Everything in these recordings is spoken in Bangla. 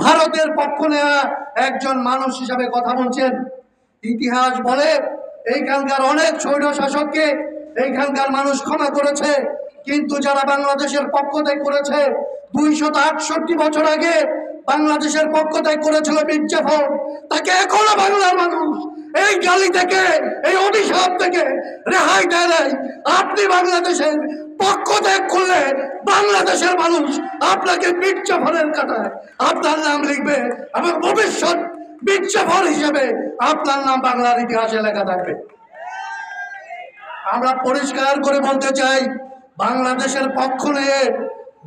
ভারতের পক্ষ নেওয়া একজন মানুষ হিসাবে কথা বলছেন। ইতিহাস বলে এইখানকার অনেক স্বৈর শাসককে এইখানকার মানুষ ক্ষমা করেছে, কিন্তু যারা বাংলাদেশের পক্ষ ত্যাগ করেছে 268 বছর আগে বাংলাদেশের পক্ষ ত্যাগ করেছিল মীর জাফর, তাকে এখনো বাংলার মানুষ এই গালি থেকে, এই অভিশাপ থেকে রেহাই দেয় নাই। আপনি বাংলাদেশের পক্ষ ত্যাগ করলে বাংলাদেশের মানুষ আপনাকে মীর জাফরের কাটায় আপনার নাম লিখবে এবং ভবিষ্যৎ মীর জাফর হিসেবে আপনার নাম বাংলার ইতিহাসে লেখা থাকবে। আমরা পরিষ্কার করে বলতে চাই, বাংলাদেশের পক্ষ নিয়ে,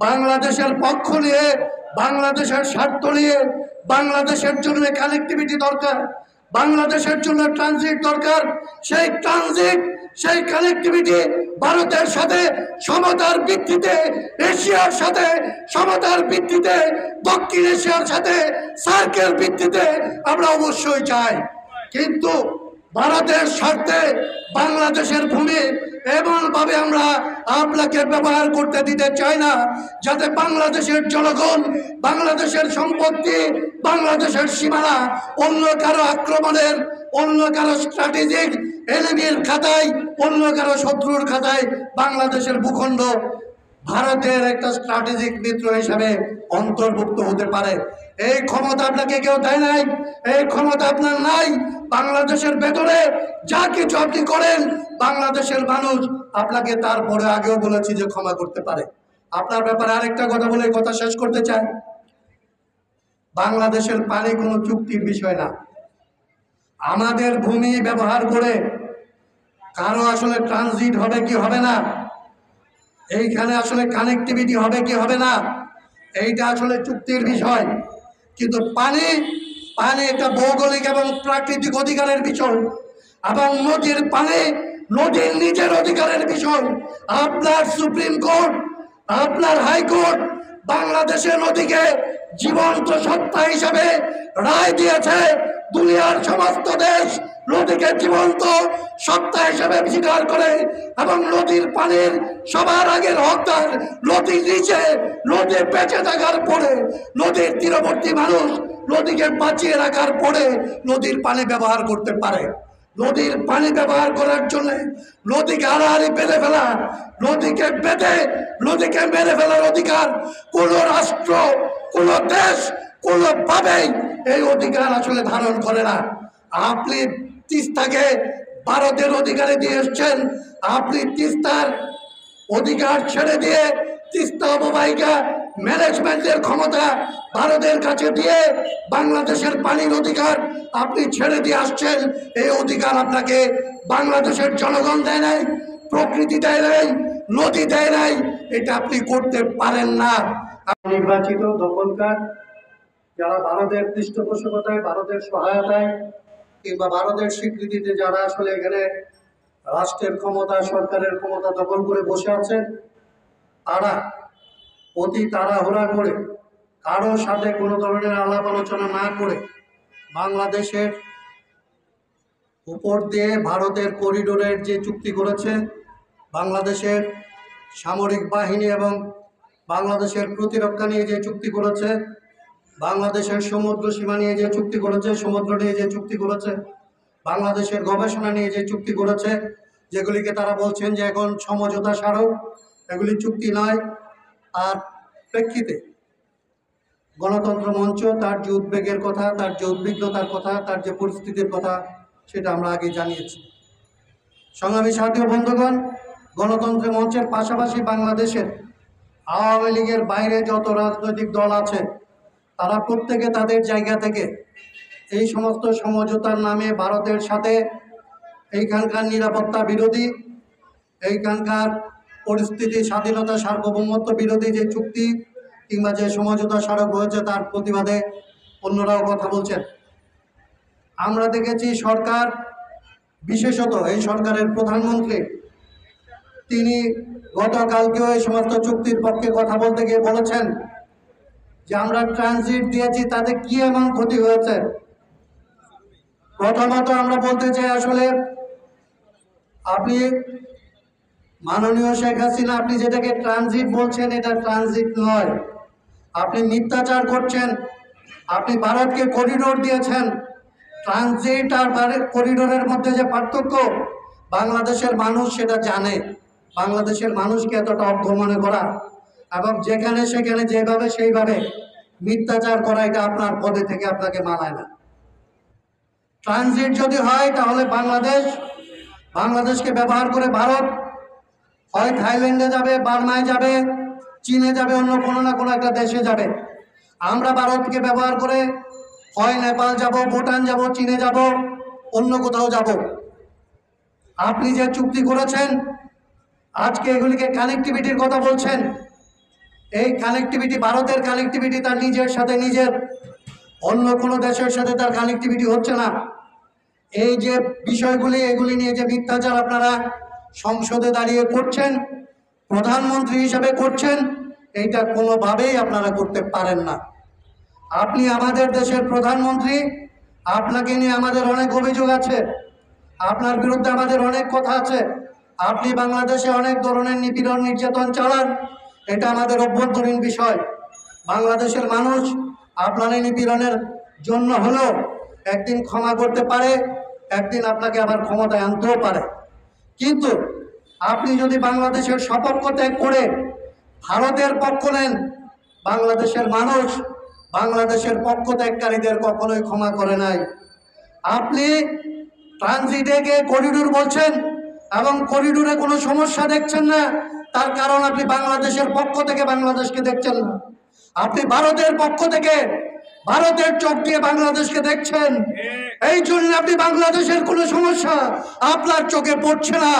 বাংলাদেশের পক্ষ নিয়ে, বাংলাদেশের স্বার্থ নিয়ে, বাংলাদেশের জন্য কানেক্টিভিটি দরকার, বাংলাদেশের জন্য ট্রানজিট দরকার। সেই ট্রানজিট, সেই কানেক্টিভিটি ভারতের সাথে সমতার ভিত্তিতে, এশিয়ার সাথে সমতার ভিত্তিতে, দক্ষিণ এশিয়ার সাথে সার্কের ভিত্তিতে আমরা অবশ্যই চাই। কিন্তু ভারতের স্বার্থে বাংলাদেশের ভূমি এমনভাবে আমরা আপনাকে ব্যবহার করতে দিতে চাই না যাতে বাংলাদেশের জনগণ, বাংলাদেশের সম্পত্তি, বাংলাদেশের সীমানা অন্য কারো আক্রমণের, অন্য কারো স্ট্র্যাটেজিক এনিমির খাতায়, অন্য কারো শত্রুর খাতায় বাংলাদেশের ভূখণ্ড ভারতের একটা স্ট্র্যাটেজিক মিত্র হিসাবে অন্তর্ভুক্ত হতে পারে। এই ক্ষমতা আপনাকে কেউ দেয় নাই, এই ক্ষমতা আপনার নাই। বাংলাদেশের ভেতরে যা কিছু আপনি করেন বাংলাদেশের মানুষ আপনাকে তারপরে আগেও বলেছি যে ক্ষমা করতে পারে। আপনার ব্যাপারে আরেকটা কথা বলে কথা শেষ করতে চাই, বাংলাদেশের পানি কোনো চুক্তির বিষয় না। আমাদের ভূমি ব্যবহার করে কারো আসলে ট্রানজিট হবে কি হবে না, এইখানে আসলে কানেক্টিভিটি হবে কি হবে না, এইটা আসলে চুক্তির বিষয়। কিন্তু পানি এটা ভৌগোলিক এবং প্রাকৃতিক অধিকারের বিষয়, এবং নদীর পানি নদীর নিজের অধিকারের বিষয়। আপনার সুপ্রিম কোর্ট, আপনার হাইকোর্ট বাংলাদেশের নদীকে জীবন্ত সত্তা হিসাবে রায় দিয়েছে। দুনিয়ার সমস্ত দেশ নদীকে জীবন্ত সত্তা হিসেবে স্বীকার করে এবং নদীর পানির সবার আগের হকদার নদীর নিচে, নদী বেঁচে থাকার পরে, নদীর তীরবর্তী মানুষ নদীকে বাঁচিয়ে রাখার পরে নদীর পানি ব্যবহার করতে পারে। নদীর পানি ব্যবহার করার জন্য নদীকে হারাহারি বেঁধে ফেলা, নদীকে বেঁধে নদীকে মেরে ফেলার অধিকার কোনো রাষ্ট্র, কোনো দেশ কোনোভাবেই এই অধিকার আসলে ধারণ করে না। আপনি তিস্তাকে ভারতের অধিকারে দিয়ে এসছেন, আপনি তিস্তার অধিকার ছেড়ে দিয়ে তিস্তা অববাহিকা ম্যানেজমেন্টের ক্ষমতা ভারতের কাছে দিয়ে বাংলাদেশের পানির অধিকার আপনি ছেড়ে দিয়ে আসছেন। এই অধিকার আপনাকে বাংলাদেশের জনগণ দেয় নাই, প্রকৃতি দেয় নাই, নদী দেয় নাই, এটা আপনি করতে পারেন না। নির্বাচিত দখলকার যারা ভারতের পৃষ্ঠপোষকতায়, ভারতের সহায়তায় কিংবা ভারতের স্বীকৃতিতে যারা আসলে এখানে রাষ্ট্রের ক্ষমতা, সরকারের ক্ষমতা দখল করে বসে আছেন, তারা অতি তাড়াহুড়া করে কারো সাথে কোনো ধরনের আলাপ আলোচনা না করে বাংলাদেশের উপর দিয়ে ভারতের করিডোরের যে চুক্তি করেছে, বাংলাদেশের সামরিক বাহিনী এবং বাংলাদেশের প্রতিরক্ষা নিয়ে যে চুক্তি করেছে, বাংলাদেশের সমুদ্র সীমা নিয়ে যে চুক্তি করেছে, সমুদ্র নিয়ে যে চুক্তি করেছে, বাংলাদেশের গবেষণা নিয়ে যে চুক্তি করেছে, যেগুলিকে তারা বলছেন যে এখন সমঝোতা স্মারক, এগুলি চুক্তি নয়। আর প্রেক্ষিতে গণতন্ত্র মঞ্চ তার যে উদ্বেগের কথা, তার যে উদ্বিগ্নতার কথা, তার যে পরিস্থিতির কথা, সেটা আমরা আগে জানিয়েছি। সংগ্রামী সাথী বন্ধুগণ, গণতন্ত্র মঞ্চের পাশাপাশি বাংলাদেশের আওয়ামী লীগের বাইরে যত রাজনৈতিক দল আছে তারা প্রত্যেকে তাদের জায়গা থেকে এই সমস্ত সমঝোতার নামে ভারতের সাথে এইখানকার নিরাপত্তা বিরোধী, এইখানকার পরিস্থিতি, স্বাধীনতা, সার্বভৌমত্ব বিরোধী যে চুক্তি কিংবা যে সমঝোতা স্মারক হয়েছে তার প্রতিবাদে অন্যরাও কথা বলছেন। আমরা দেখেছি সরকার, বিশেষত এই সরকারের প্রধানমন্ত্রী, তিনি গতকালকেও এই সমস্ত চুক্তির পক্ষে কথা বলতে গিয়ে বলেছেন যে আমরা ট্রানজিট দিয়েছি, তাতে কি এমন ক্ষতি হয়েছে। প্রথমত আমরা বলতে চাই, আসলে আপনি মাননীয় শেখ হাসিনা, আপনি যেটাকে ট্রানজিট বলছেন এটা ট্রানজিট নয়। আপনি মিথ্যাচার করছেন। আপনি ভারতকে করিডোর দিয়েছেন। ট্রানজিট আর করিডোরের মধ্যে যে পার্থক্য বাংলাদেশের মানুষ সেটা জানে। বাংলাদেশের মানুষকে এতটা অজ্ঞ মনে করা এবং যেখানে সেখানে যেভাবে সেইভাবে মিথ্যাচার করা, এটা আপনার পদে থেকে আপনাকে মানায় না। ট্রানজিট যদি হয় তাহলে বাংলাদেশকে ব্যবহার করে ভারত হয় থাইল্যান্ডে যাবে, বার্মায় যাবে, চীনে যাবে, অন্য কোনো না কোনো একটা দেশে যাবে। আমরা ভারতকে ব্যবহার করে হয় নেপাল যাব, ভুটান যাব, চীনে যাব, অন্য কোথাও যাব। আপনি যে চুক্তি করেছেন আজকে এগুলিকে কানেক্টিভিটির কথা বলছেন, এই কানেক্টিভিটি ভারতের কানেক্টিভিটি তার নিজের সাথে নিজের, অন্য কোনো দেশের সাথে তার কানেক্টিভিটি হচ্ছে না। এই যে বিষয়গুলি, এগুলি নিয়ে যে মিথ্যাচার আপনারা সংসদে দাঁড়িয়ে করছেন, প্রধানমন্ত্রী হিসাবে করছেন, এইটা কোনোভাবেই আপনারা করতে পারেন না। আপনি আমাদের দেশের প্রধানমন্ত্রী, আপনাকে নিয়ে আমাদের অনেক অভিযোগ আছে, আপনার বিরুদ্ধে আমাদের অনেক কথা আছে। আপনি বাংলাদেশে অনেক ধরনের নিপীড়ন নির্যাতন চালান, এটা আমাদের অভ্যন্তরীণ বিষয়। বাংলাদেশের মানুষ আপনার এই নিপীড়নের জন্য হলেও একদিন ক্ষমা করতে পারে, একদিন আপনাকে আবার ক্ষমতায় আনতেও পারে। কিন্তু আপনি যদি বাংলাদেশের সপক্ষ ত্যাগ করে ভারতের পক্ষ নেন, বাংলাদেশের মানুষ বাংলাদেশের পক্ষ ত্যাগকারীদের কখনোই ক্ষমা করে নাই। আপনি ট্রানজিটে করিডোর বলছেন এবং করিডোরে কোনো সমস্যা দেখছেন না, তার কারণ আপনি বাংলাদেশের পক্ষ থেকে বাংলাদেশকে দেখছেন না। আপনি ভারতের পক্ষ থেকে ভারতের চোখ দিয়ে বাংলাদেশকে দেখছেন, এই জন্য আপনি বাংলাদেশের কোনো সমস্যা আপনার চোখে পড়ছে না।